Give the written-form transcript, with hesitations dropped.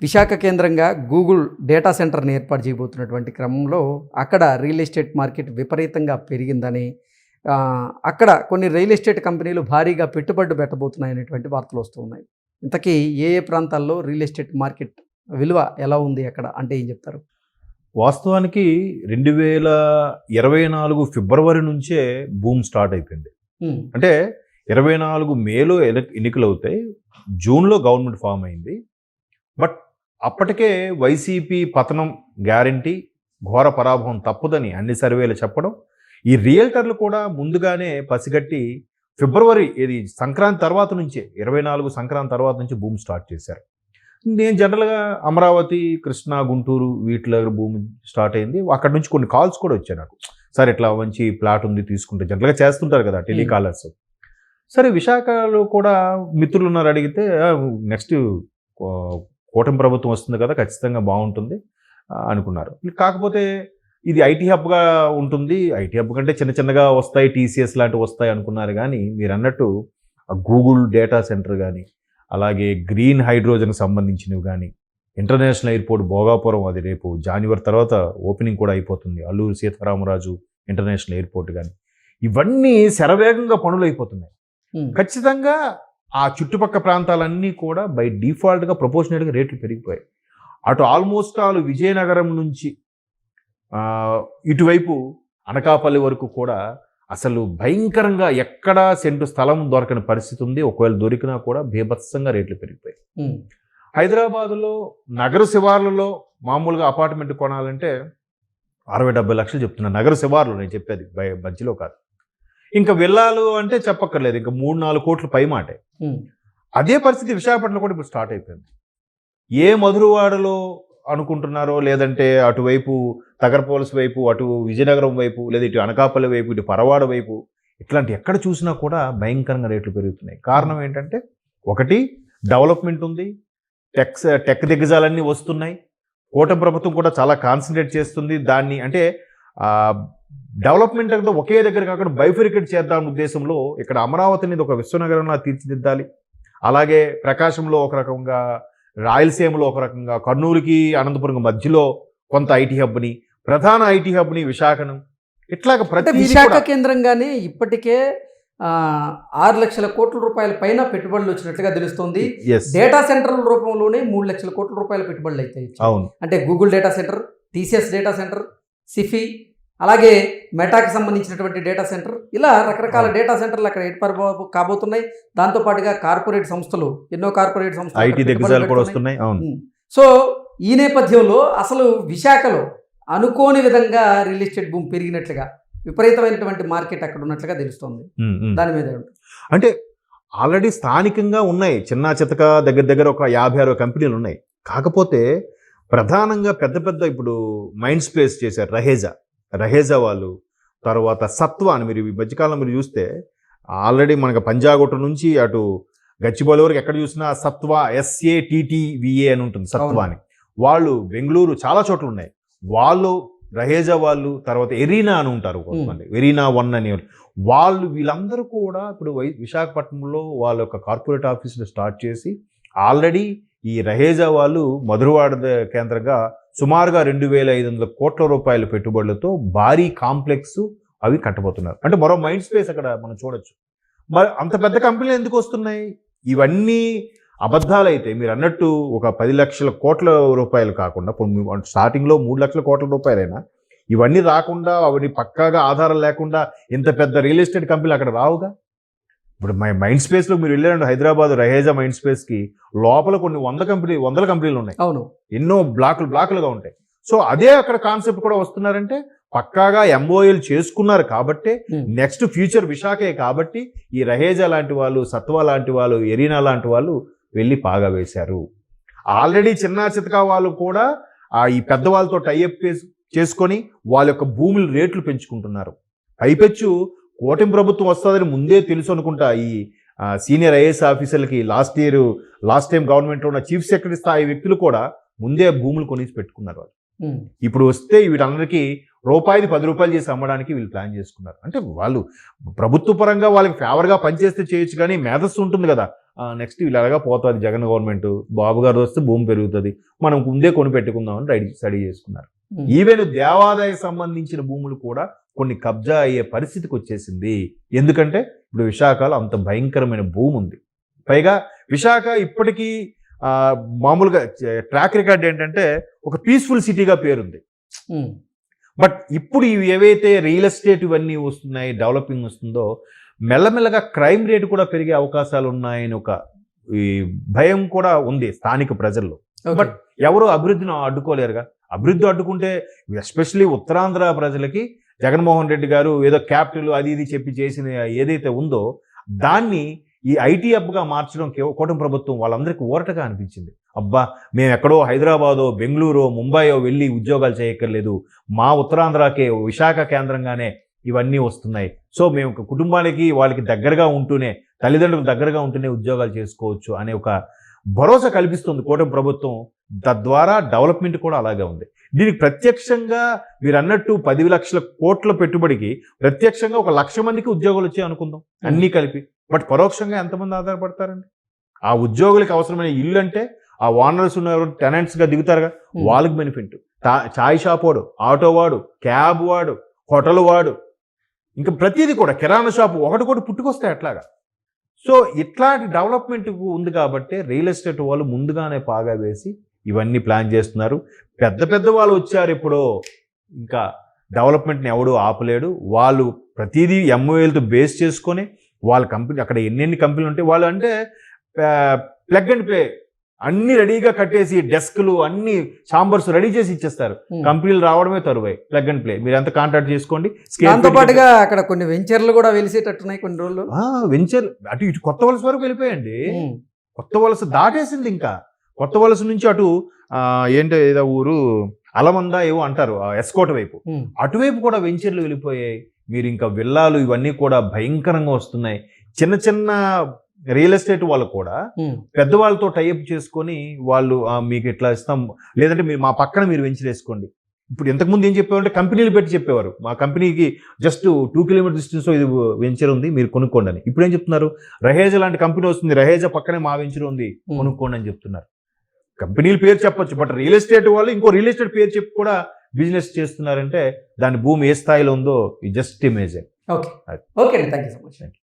విశాఖ కేంద్రంగా Google data సెంటర్ని ఏర్పాటు చేయబోతున్నటువంటి క్రమంలో అక్కడ రియల్ ఎస్టేట్ మార్కెట్ విపరీతంగా పెరిగిందని, అక్కడ కొన్ని రియల్ ఎస్టేట్ కంపెనీలు భారీగా పెట్టుబడులు పెట్టబోతున్నాయనేటువంటి వార్తలు వస్తూ ఉన్నాయి. ఇంతకీ ఏ ఏ ప్రాంతాల్లో రియల్ ఎస్టేట్ మార్కెట్ విలువ ఎలా ఉంది అక్కడ అంటే ఏం చెప్తారు? వాస్తవానికి 2024 ఫిబ్రవరి నుంచే బూమ్ స్టార్ట్ అయిపోయింది. అంటే 24 మేలో ఎన్నికలు అవుతాయి, జూన్లో గవర్నమెంట్ ఫామ్ అయింది. బట్ అప్పటికే వైసీపీ పతనం గ్యారంటీ, ఘోర పరాభవం తప్పదని అన్ని సర్వేలు చెప్పడం, ఈ రియల్టర్లు కూడా ముందుగానే పసిగట్టి ఫిబ్రవరి ఇది సంక్రాంతి తర్వాత నుంచే 24 సంక్రాంతి తర్వాత నుంచి భూమి స్టార్ట్ చేశారు. నేను జనరల్గా అమరావతి, కృష్ణా, గుంటూరు వీటిలో భూమి స్టార్ట్ అయింది. అక్కడ నుంచి కొన్ని కాల్స్ కూడా వచ్చాయి నాకు. సార్ ఇట్లా మంచి ప్లాట్ ఉంది తీసుకుంటే, జనరల్గా చేస్తుంటారు కదా టెలికాలర్స్. సరే విశాఖలో కూడా మిత్రులు ఉన్నారు, అడిగితే నెక్స్ట్ కూటమి ప్రభుత్వం వస్తుంది కదా ఖచ్చితంగా బాగుంటుంది అనుకున్నారు. కాకపోతే ఇది ఐటీ హబ్గా ఉంటుంది, ఐటీ హబ్ కంటే చిన్న చిన్నగా వస్తాయి, టీసీఎస్ లాంటివి వస్తాయి అనుకున్నారు. కానీ మీరు అన్నట్టు గూగుల్ డేటా సెంటర్ కానీ, అలాగే గ్రీన్ హైడ్రోజన్కి సంబంధించినవి కానీ, ఇంటర్నేషనల్ ఎయిర్పోర్ట్ భోగాపురం అది రేపు జనవరి తర్వాత ఓపెనింగ్ కూడా అయిపోతుంది, అల్లూరు సీతారామరాజు ఇంటర్నేషనల్ ఎయిర్పోర్ట్ కానీ, ఇవన్నీ శరవేగంగా పనులు అయిపోతున్నాయి. ఖచ్చితంగా ఆ చుట్టుపక్కల ప్రాంతాలన్నీ కూడా బై డిఫాల్ట్గా ప్రపోర్షనేట్గా రేట్లు పెరిగిపోయాయి. అటు ఆల్మోస్ట్ ఆల్ విజయనగరం నుంచి ఇటువైపు అనకాపల్లి వరకు కూడా అసలు భయంకరంగా ఎక్కడా సెంటు స్థలం దొరకని పరిస్థితి ఉంది. ఒకవేళ దొరికినా కూడా బీభత్సంగా రేట్లు పెరిగిపోయాయి. హైదరాబాదులో నగర శివార్లలో మామూలుగా అపార్ట్మెంట్ కొనాలంటే 60-70 లక్షలు చెప్తున్నారు. నగర శివార్లు నేను చెప్పేది, మధ్యలో కాదు. ఇంకా విల్లాలు అంటే చెప్పక్కర్లేదు, ఇంకా 3-4 కోట్ల పై మాటే. అదే పరిస్థితి విశాఖపట్నంలో కూడా ఇప్పుడు స్టార్ట్ అయిపోయింది. ఏ మధురవాడలో అనుకుంటున్నారో, లేదంటే అటువైపు తగరపోలస్ వైపు, అటు విజయనగరం వైపు, లేదా ఇటు అనకాపల్లి వైపు, ఇటు పరవాడ వైపు, ఇట్లాంటి ఎక్కడ చూసినా కూడా భయంకరంగా రేట్లు పెరుగుతున్నాయి. కారణం ఏంటంటే, ఒకటి డెవలప్మెంట్ ఉంది, టెక్ దిగ్గజాలన్నీ వస్తున్నాయి. కూటమి ప్రభుత్వం కూడా చాలా కాన్సన్ట్రేట్ చేస్తుంది దాన్ని. అంటే డెవలప్మెంట్ అంటే ఒకే దగ్గర కాకుండా బైఫరికేట్ చేద్దాం ఉద్దేశంలో ఇక్కడ అమరావతి అనేది ఒక విశ్వనగరంలా తీర్చిదిద్దాలి. అలాగే ప్రకాశంలో ఒక రకంగా, రాయలసీమలో ఒక రకంగా, కర్నూలుకి అనంతపురం మధ్యలో కొంత ఐటీ హబ్ని, ప్రధాన ఐటీ హబ్ని విశాఖను, ఇట్లాగ ప్రతి విశాఖ కేంద్రంగానే ఇప్పటికే 6 లక్షల కోట్ల రూపాయల పైన పెట్టుబడులు వచ్చినట్లుగా తెలుస్తుంది. డేటా సెంటర్ల రూపంలోనే 3 లక్షల కోట్ల రూపాయల పెట్టుబడులు అయితే. అవును, అంటే Google data centre, TCS data centre, Sify, అలాగే మెటాకి సంబంధించినటువంటి డేటా సెంటర్, ఇలా రకరకాల డేటా సెంటర్లు అక్కడ ఏర్పాటు కాబోతున్నాయి. దాంతోపాటుగా కార్పొరేట్ సంస్థలు, ఎన్నో కార్పొరేట్ సంస్థలు, ఐటీ దిగ్గజాలు కూడా వస్తున్నాయి. సో ఈ నేపథ్యంలో అసలు విశాఖలో అనుకోని విధంగా రియల్ ఎస్టేట్ భూమి పెరిగినట్లుగా విపరీతమైనటువంటి మార్కెట్ అక్కడ ఉన్నట్లుగా తెలుస్తుంది. దాని మీద అంటే ఆల్రెడీ స్థానికంగా ఉన్నాయి, చిన్న చితక దగ్గర ఒక 50-60 కంపెనీలు ఉన్నాయి. కాకపోతే ప్రధానంగా పెద్ద పెద్ద ఇప్పుడు మైండ్ స్పేస్ చేశారు, రహేజా వాళ్ళు, తర్వాత సత్వ అని. మీరు ఈ మధ్యకాలంలో మీరు చూస్తే ఆల్రెడీ మనకు పంజాగుట్ట నుంచి అటు గచ్చిబౌలి వరకు ఎక్కడ చూసినా సత్వ, SATTVA అని ఉంటుంది, సత్వ అని. వాళ్ళు బెంగళూరు చాలా చోట్ల ఉన్నాయి. వాళ్ళు రహేజా వాళ్ళు, తర్వాత ఎరీనా అని ఉంటారు కొంతమంది, ఎరీనా 1 అని వాళ్ళు. వీళ్ళందరూ కూడా ఇప్పుడు విశాఖపట్నంలో వాళ్ళ యొక్క కార్పొరేట్ ఆఫీసులు స్టార్ట్ చేసి ఆల్రెడీ ఈ రహేజా వాళ్ళు మధురవాడ కేంద్రంగా సుమారుగా 2,500 కోట్ల రూపాయల పెట్టుబడులతో భారీ కాంప్లెక్స్ అవి కట్టబోతున్నారు. అంటే మరో మైండ్ స్పేస్ అక్కడ మనం చూడొచ్చు. మరి అంత పెద్ద కంపెనీలు ఎందుకు వస్తున్నాయి? ఇవన్నీ అబద్ధాలు అయితే మీరు అన్నట్టు ఒక 10 లక్షల కోట్ల రూపాయలు కాకుండా, స్టార్టింగ్లో 3 లక్షల కోట్ల రూపాయలైనా ఇవన్నీ రాకుండా, అవన్నీ పక్కాగా ఆధారం లేకుండా ఇంత పెద్ద రియల్ ఎస్టేట్ కంపెనీలు అక్కడ రావుగా. ఇప్పుడు మైండ్ స్పేస్లో మీరు వెళ్ళారంటే హైదరాబాద్ రహేజా మైండ్ స్పేస్కి లోపల కొన్ని వందల కంపెనీలు ఉన్నాయి. అవును, ఎన్నో బ్లాకులుగా ఉంటాయి. సో అదే అక్కడ కాన్సెప్ట్ కూడా వస్తున్నారంటే పక్కాగా MOAలు చేసుకున్నారు కాబట్టి, నెక్స్ట్ ఫ్యూచర్ విశాఖే కాబట్టి ఈ రహేజా లాంటి వాళ్ళు, సత్వ లాంటి వాళ్ళు, ఎరీనా లాంటి వాళ్ళు వెళ్ళి పాగా వేశారు. ఆల్రెడీ చిన్న చితకా వాళ్ళు కూడా ఈ పెద్దవాళ్ళతో టైఅప్ చేసుకొని వాళ్ళ యొక్క భూముల రేట్లు పెంచుకుంటున్నారు. పైపెచ్చు కూటమి ప్రభుత్వం వస్తుందని ముందే తెలుసు అనుకుంటా ఈ సీనియర్ IAS ఆఫీసర్లకి. లాస్ట్ టైం గవర్నమెంట్లో ఉన్న చీఫ్ సెక్రటరీ స్థాయి వ్యక్తులు కూడా ముందే భూములు కొనేసి పెట్టుకున్నారు వాళ్ళు. ఇప్పుడు వస్తే వీటందరికీ రూపాయిది 10 రూపాయలు చేసి అమ్మడానికి వీళ్ళు ప్లాన్ చేసుకున్నారు. అంటే వాళ్ళు ప్రభుత్వ పరంగా వాళ్ళకి ఫేవర్గా పనిచేస్తే చేయొచ్చు, కానీ మేధస్సు ఉంటుంది కదా, నెక్స్ట్ ఇలాగా పోతుంది జగన్ గవర్నమెంట్, బాబు గారు వస్తే భూమి పెరుగుతుంది, మనం ముందే కొని పెట్టుకుందామని స్టడీ చేసుకున్నారు. ఈవెన్ దేవాదాయ సంబంధించిన భూములు కూడా కొన్ని కబ్జా అయ్యే పరిస్థితికి వచ్చేసింది. ఎందుకంటే ఇప్పుడు విశాఖలో అంత భయంకరమైన భూమి ఉంది. పైగా విశాఖ ఇప్పటికీ మామూలుగా ట్రాక్ రికార్డ్ ఏంటంటే ఒక పీస్ఫుల్ సిటీగా పేరుంది. బట్ ఇప్పుడు ఇవి ఏవైతే రియల్ ఎస్టేట్ ఇవన్నీ వస్తున్నాయి, డెవలపింగ్ వస్తుందో, మెల్లమెల్లగా క్రైమ్ రేటు కూడా పెరిగే అవకాశాలు ఉన్నాయని ఒక ఈ భయం కూడా ఉంది స్థానిక ప్రజల్లో. బట్ ఎవరు అభివృద్ధిని అడ్డుకోలేరుగా. అభివృద్ధి అడ్డుకుంటే ఎస్పెషలీ ఉత్తరాంధ్ర ప్రజలకి జగన్మోహన్ రెడ్డి గారు ఏదో క్యాపిటల్ అది ఇది చెప్పి చేసిన ఏదైతే ఉందో దాన్ని ఈ ఐటీ హబ్గా మార్చడం కూటమి ప్రభుత్వం వాళ్ళందరికీ ఊరటగా అనిపించింది. అబ్బా, మేము ఎక్కడో హైదరాబాదో బెంగళూరో ముంబైయో వెళ్ళి ఉద్యోగాలు చేయక్కర్లేదు, మా ఉత్తరాంధ్రకే విశాఖ కేంద్రంగానే ఇవన్నీ వస్తున్నాయి. సో మేము కుటుంబానికి వాళ్ళకి దగ్గరగా ఉంటూనే, తల్లిదండ్రులకు దగ్గరగా ఉంటూనే ఉద్యోగాలు చేసుకోవచ్చు అనే ఒక భరోసా కల్పిస్తుంది కూటమి ప్రభుత్వం. తద్వారా డెవలప్మెంట్ కూడా అలాగే ఉంది. దీనికి ప్రత్యక్షంగా మీరు అన్నట్టు 10 లక్షల కోట్ల పెట్టుబడికి ప్రత్యక్షంగా 1 లక్ష మందికి ఉద్యోగాలు వచ్చాయి అనుకుందాం అన్నీ కలిపి. బట్ పరోక్షంగా ఎంతమంది ఆధారపడతారండి? ఆ ఉద్యోగులకు అవసరమైన ఇల్లు అంటే ఆ ఓనర్స్ ఉన్న టెనెంట్స్గా దిగుతారుగా, వాళ్ళకి బెనిఫిట్. చాయ్ షాప్ వాడు, ఆటో వాడు, క్యాబ్ వాడు, హోటల్ వాడు, ఇంకా ప్రతిదీ కూడా కిరాణా షాపు ఒకటి పుట్టుకొస్తాయి అట్లాగా. సో ఇట్లాంటి డెవలప్మెంట్ ఉంది కాబట్టి రియల్ ఎస్టేట్ వాళ్ళు ముందుగానే పాగా వేసి ఇవన్నీ ప్లాన్ చేస్తున్నారు. పెద్ద వాళ్ళు వచ్చారు ఇప్పుడు, ఇంకా డెవలప్మెంట్ని ఎవడూ ఆపలేడు. వాళ్ళు ప్రతిదీ ఎంఓఎల్తో బేస్ చేసుకొని వాళ్ళ కంపెనీ అక్కడ ఎన్ని కంపెనీలు ఉంటాయి, వాళ్ళు అంటే ప్లగ్ అండ్ ప్లే అన్ని రెడీగా కట్టేసి డెస్క్లు అన్ని చాంబర్స్ రెడీ చేసి ఇచ్చేస్తారు. కంపెనీలు రావడమే తరువాయి, ప్లగ్ అండ్ ప్లే, మీరు ఎంత కాంట్రాక్ట్ చేసుకోండి. దాంతో పాటుగా అక్కడ కొన్ని వెంచర్లు కూడా వెలిసేటట్టున్నాయి కొన్ని రోజులు. వెంచర్ అటు ఇటు కొత్త వలస వరకు వెళ్ళిపోయండి. కొత్త వలస దాటేసింది. ఇంకా కొత్త వలస నుంచి అటు ఏంటో ఏదో ఊరు అలమంద ఏవో అంటారు ఎస్కోట వైపు, అటువైపు కూడా వెంచర్లు వెళ్ళిపోయాయి. మీరు ఇంకా విల్లాలు ఇవన్నీ కూడా భయంకరంగా వస్తున్నాయి. చిన్న రియల్ ఎస్టేట్ వాళ్ళు కూడా పెద్దవాళ్ళతో టైఅప్ చేసుకొని వాళ్ళు మీకు ఇట్లా ఇస్తాం, లేదంటే మీరు మా పక్కన మీరు వెంచర్ వేసుకోండి. ఇప్పుడు ఇంతకుముందు ఏం చెప్పేవారంటే కంపెనీలు పెట్టి చెప్పేవారు, మా కంపెనీకి జస్ట్ 2 కిలోమీటర్ డిస్టెన్స్ ఇది వెంచర్ ఉంది మీరు కొనుక్కోండి అని. ఇప్పుడు ఏం చెప్తున్నారు, రహేజా లాంటి కంపెనీ వస్తుంది, రహేజా పక్కనే మా వెంచర్ ఉంది కొనుక్కోండి అని చెప్తున్నారు. కంపెనీల పేరు చెప్పొచ్చు, బట్ రియల్ ఎస్టేట్ వాళ్ళు ఇంకో రియల్ ఎస్టేట్ పేరు చెప్పి కూడా బిజినెస్ చేస్తున్నారంటే దాని భూమి ఏ స్థాయిలో ఉందో just image. Okay, thank you so much.